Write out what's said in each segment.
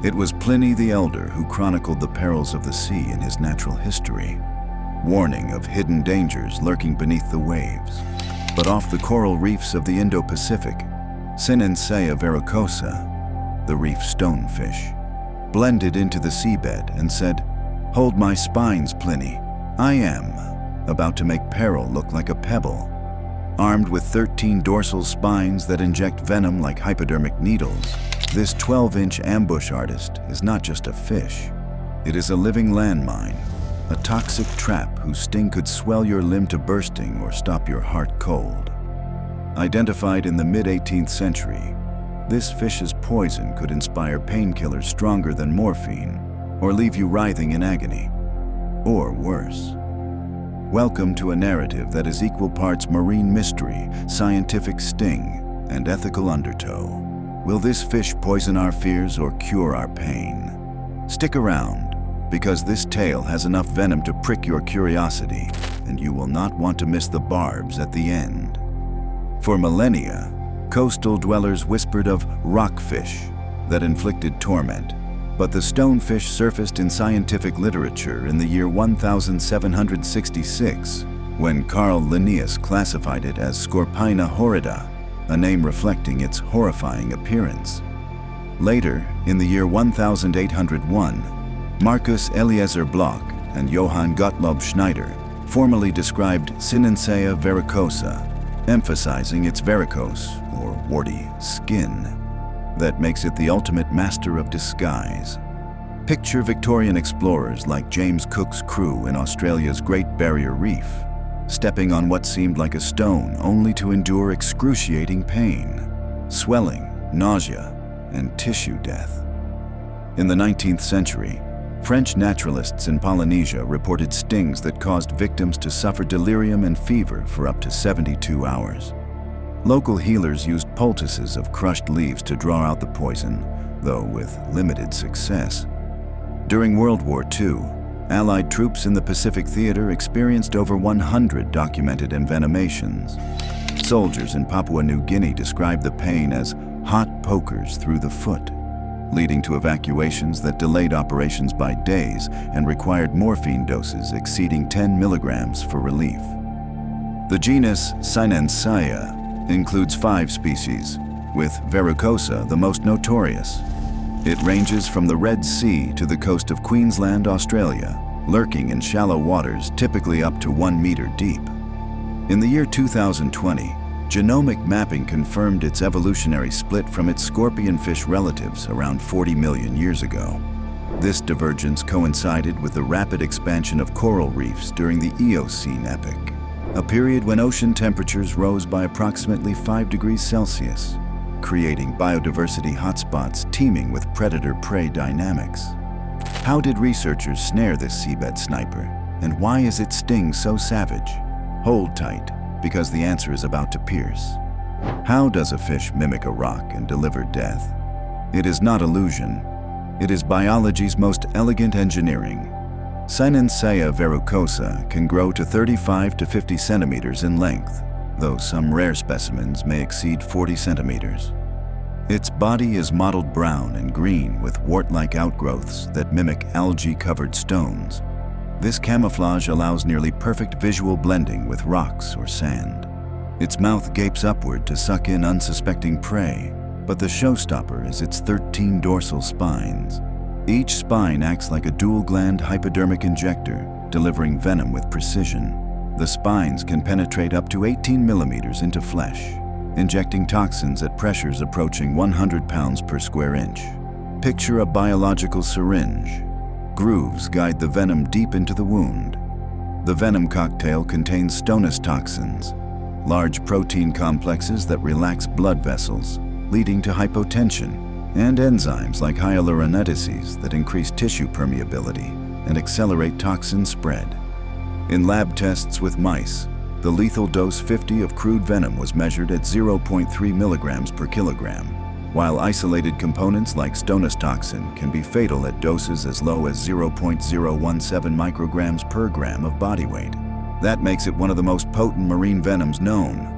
It was Pliny the Elder who chronicled the perils of the sea in his Natural History, warning of hidden dangers lurking beneath the waves. But off the coral reefs of the Indo-Pacific, Synanceia verrucosa, the reef stonefish, blended into the seabed and said, "Hold my spines, Pliny. I am about to make peril look like a pebble." Armed with 13 dorsal spines that inject venom like hypodermic needles, this 12-inch ambush artist is not just a fish. It is a living landmine, a toxic trap whose sting could swell your limb to bursting or stop your heart cold. Identified in the mid-18th century, this fish's poison could inspire painkillers stronger than morphine or leave you writhing in agony, or worse. Welcome to a narrative that is equal parts marine mystery, scientific sting, and ethical undertow. Will this fish poison our fears or cure our pain? Stick around, because this tale has enough venom to prick your curiosity, and you will not want to miss the barbs at the end. For millennia, coastal dwellers whispered of rockfish that inflicted torment, but the stonefish surfaced in scientific literature in the year 1766, when Carl Linnaeus classified it as Scorpina horrida, a name reflecting its horrifying appearance. Later, in the year 1801, Marcus Eliezer Bloch and Johann Gottlob Schneider formally described Synanceia verrucosa, emphasizing its varicose, or warty, skin that makes it the ultimate master of disguise. Picture Victorian explorers like James Cook's crew in Australia's Great Barrier Reef, stepping on what seemed like a stone only to endure excruciating pain, swelling, nausea, and tissue death. In the 19th century, French naturalists in Polynesia reported stings that caused victims to suffer delirium and fever for up to 72 hours. Local healers used poultices of crushed leaves to draw out the poison, though with limited success. During World War II, Allied troops in the Pacific Theater experienced over 100 documented envenomations. Soldiers in Papua New Guinea described the pain as hot pokers through the foot, leading to evacuations that delayed operations by days and required morphine doses exceeding 10 milligrams for relief. The genus Synanceia includes 5 species, with verrucosa the most notorious. It ranges from the Red Sea to the coast of Queensland, Australia, lurking in shallow waters typically up to 1 meter deep. In the year 2020, genomic mapping confirmed its evolutionary split from its scorpionfish relatives around 40 million years ago. This divergence coincided with the rapid expansion of coral reefs during the Eocene epoch, a period when ocean temperatures rose by approximately 5 degrees Celsius, creating biodiversity hotspots teeming with predator-prey dynamics. How did researchers snare this seabed sniper, and why is its sting so savage? Hold tight, because the answer is about to pierce. How does a fish mimic a rock and deliver death? It is not illusion. It is biology's most elegant engineering. Synanceia verrucosa can grow to 35 to 50 centimeters in length, though some rare specimens may exceed 40 centimeters. Its body is mottled brown and green with wart-like outgrowths that mimic algae-covered stones. This camouflage allows nearly perfect visual blending with rocks or sand. Its mouth gapes upward to suck in unsuspecting prey, but the showstopper is its 13 dorsal spines. Each spine acts like a dual-gland hypodermic injector, delivering venom with precision. The spines can penetrate up to 18 millimeters into flesh, injecting toxins at pressures approaching 100 pounds per square inch. Picture a biological syringe. Grooves guide the venom deep into the wound. The venom cocktail contains stonustoxins, large protein complexes that relax blood vessels, leading to hypotension, and enzymes like hyaluronidase that increase tissue permeability and accelerate toxin spread. In lab tests with mice, the lethal dose 50 of crude venom was measured at 0.3 milligrams per kilogram, while isolated components like stonustoxin can be fatal at doses as low as 0.017 micrograms per gram of body weight. That makes it one of the most potent marine venoms known.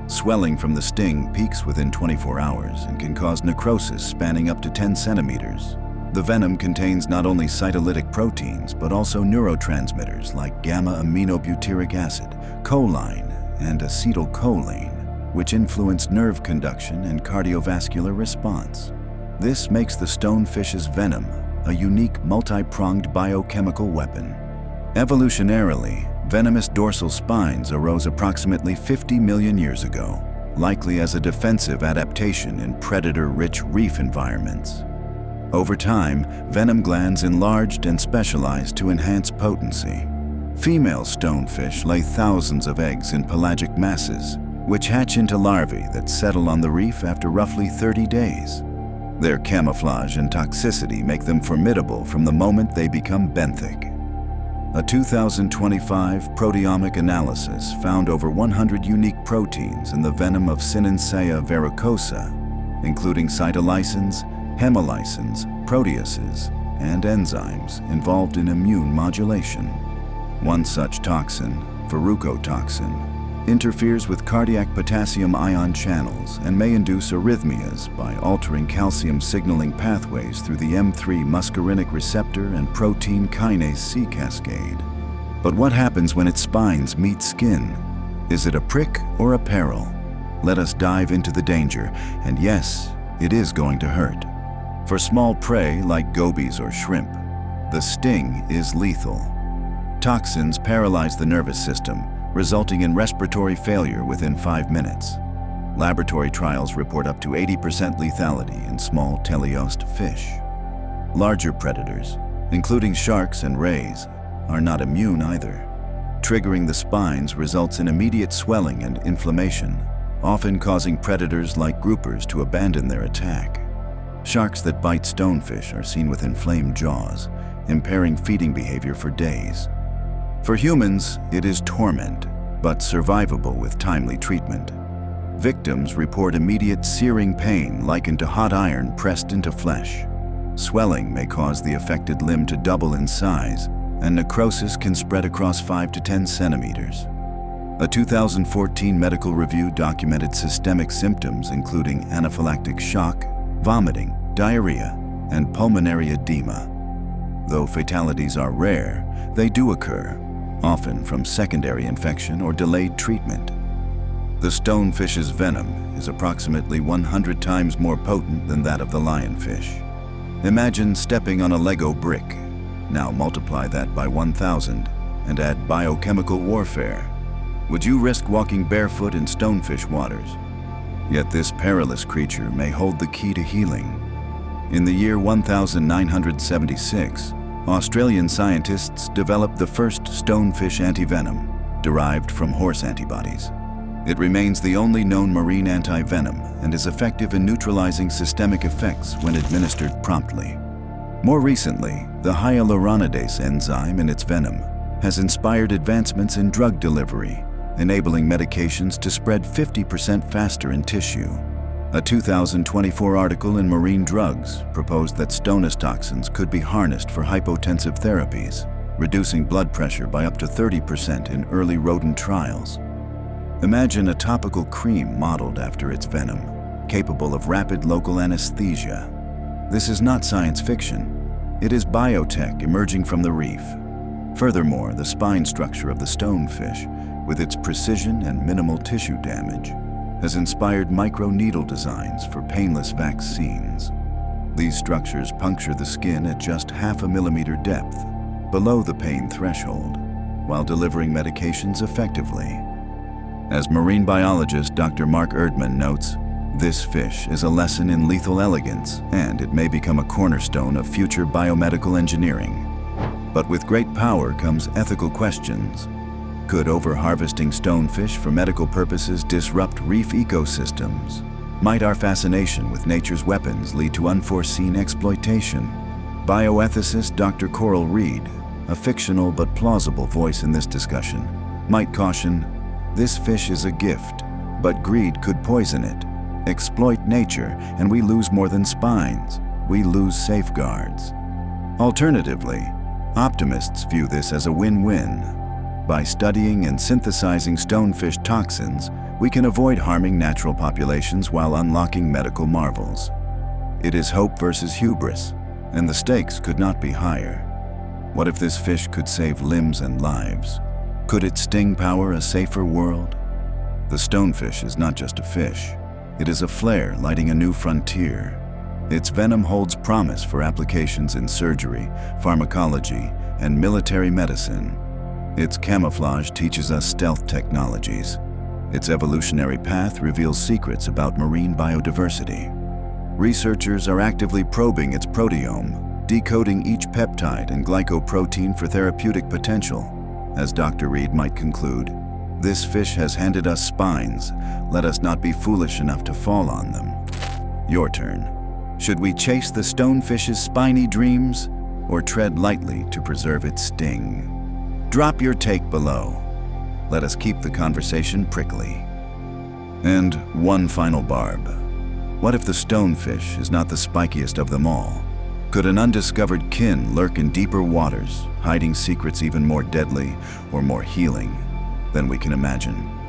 Swelling from the sting peaks within 24 hours and can cause necrosis spanning up to 10 centimeters. The venom contains not only cytolytic proteins, but also neurotransmitters like gamma-aminobutyric acid, choline, and acetylcholine, which influence nerve conduction and cardiovascular response. This makes the stonefish's venom a unique multi-pronged biochemical weapon. Evolutionarily, venomous dorsal spines arose approximately 50 million years ago, likely as a defensive adaptation in predator-rich reef environments. Over time, venom glands enlarged and specialized to enhance potency. Female stonefish lay thousands of eggs in pelagic masses, which hatch into larvae that settle on the reef after roughly 30 days. Their camouflage and toxicity make them formidable from the moment they become benthic. A 2025 proteomic analysis found over 100 unique proteins in the venom of Synanceia verrucosa, including cytolysins, hemolysins, proteases, and enzymes involved in immune modulation. One such toxin, verrucotoxin, interferes with cardiac potassium ion channels and may induce arrhythmias by altering calcium signaling pathways through the M3 muscarinic receptor and protein kinase C cascade. But what happens when its spines meet skin? Is it a prick or a peril? Let us dive into the danger, and yes, it is going to hurt. For small prey like gobies or shrimp, the sting is lethal. Toxins paralyze the nervous system, resulting in respiratory failure within 5 minutes. Laboratory trials report up to 80% lethality in small teleost fish. Larger predators, including sharks and rays, are not immune either. Triggering the spines results in immediate swelling and inflammation, often causing predators like groupers to abandon their attack. Sharks that bite stonefish are seen with inflamed jaws, impairing feeding behavior for days. For humans, it is torment, but survivable with timely treatment. Victims report immediate searing pain likened to hot iron pressed into flesh. Swelling may cause the affected limb to double in size, and necrosis can spread across 5 to 10 centimeters. A 2014 medical review documented systemic symptoms including anaphylactic shock, vomiting, diarrhea, and pulmonary edema. Though fatalities are rare, they do occur, often from secondary infection or delayed treatment. The stonefish's venom is approximately 100 times more potent than that of the lionfish. Imagine stepping on a Lego brick. Now multiply that by 1,000 and add biochemical warfare. Would you risk walking barefoot in stonefish waters? Yet this perilous creature may hold the key to healing. In the year 1976, Australian scientists developed the first stonefish antivenom, derived from horse antibodies. It remains the only known marine antivenom and is effective in neutralizing systemic effects when administered promptly. More recently, the hyaluronidase enzyme in its venom has inspired advancements in drug delivery, enabling medications to spread 50% faster in tissue. A 2024 article in Marine Drugs proposed that stonustoxins could be harnessed for hypotensive therapies, reducing blood pressure by up to 30% in early rodent trials. Imagine a topical cream modeled after its venom, capable of rapid local anesthesia. This is not science fiction. It is biotech emerging from the reef. Furthermore, the spine structure of the stonefish, with its precision and minimal tissue damage, has inspired microneedle designs for painless vaccines. These structures puncture the skin at just 0.5 millimeter depth, below the pain threshold, while delivering medications effectively. As marine biologist Dr. Mark Erdman notes, this fish is a lesson in lethal elegance, and it may become a cornerstone of future biomedical engineering. But with great power comes ethical questions. Could over-harvesting stonefish for medical purposes disrupt reef ecosystems? Might our fascination with nature's weapons lead to unforeseen exploitation? Bioethicist Dr. Coral Reed, a fictional but plausible voice in this discussion, might caution, this fish is a gift, but greed could poison it. Exploit nature, and we lose more than spines. We lose safeguards. Alternatively, optimists view this as a win-win. By studying and synthesizing stonefish toxins, we can avoid harming natural populations while unlocking medical marvels. It is hope versus hubris. And the stakes could not be higher. What if this fish could save limbs and lives? Could its sting power a safer world? The stonefish is not just a fish. It is a flare lighting a new frontier. Its venom holds promise for applications in surgery, pharmacology, and military medicine. Its camouflage teaches us stealth technologies. Its evolutionary path reveals secrets about marine biodiversity. Researchers are actively probing its proteome, decoding each peptide and glycoprotein for therapeutic potential. As Dr. Reed might conclude, this fish has handed us spines. Let us not be foolish enough to fall on them. Your turn. Should we chase the stonefish's spiny dreams or tread lightly to preserve its sting? Drop your take below. Let us keep the conversation prickly. And one final barb. What if the stonefish is not the spikiest of them all? Could an undiscovered kin lurk in deeper waters, hiding secrets even more deadly or more healing than we can imagine?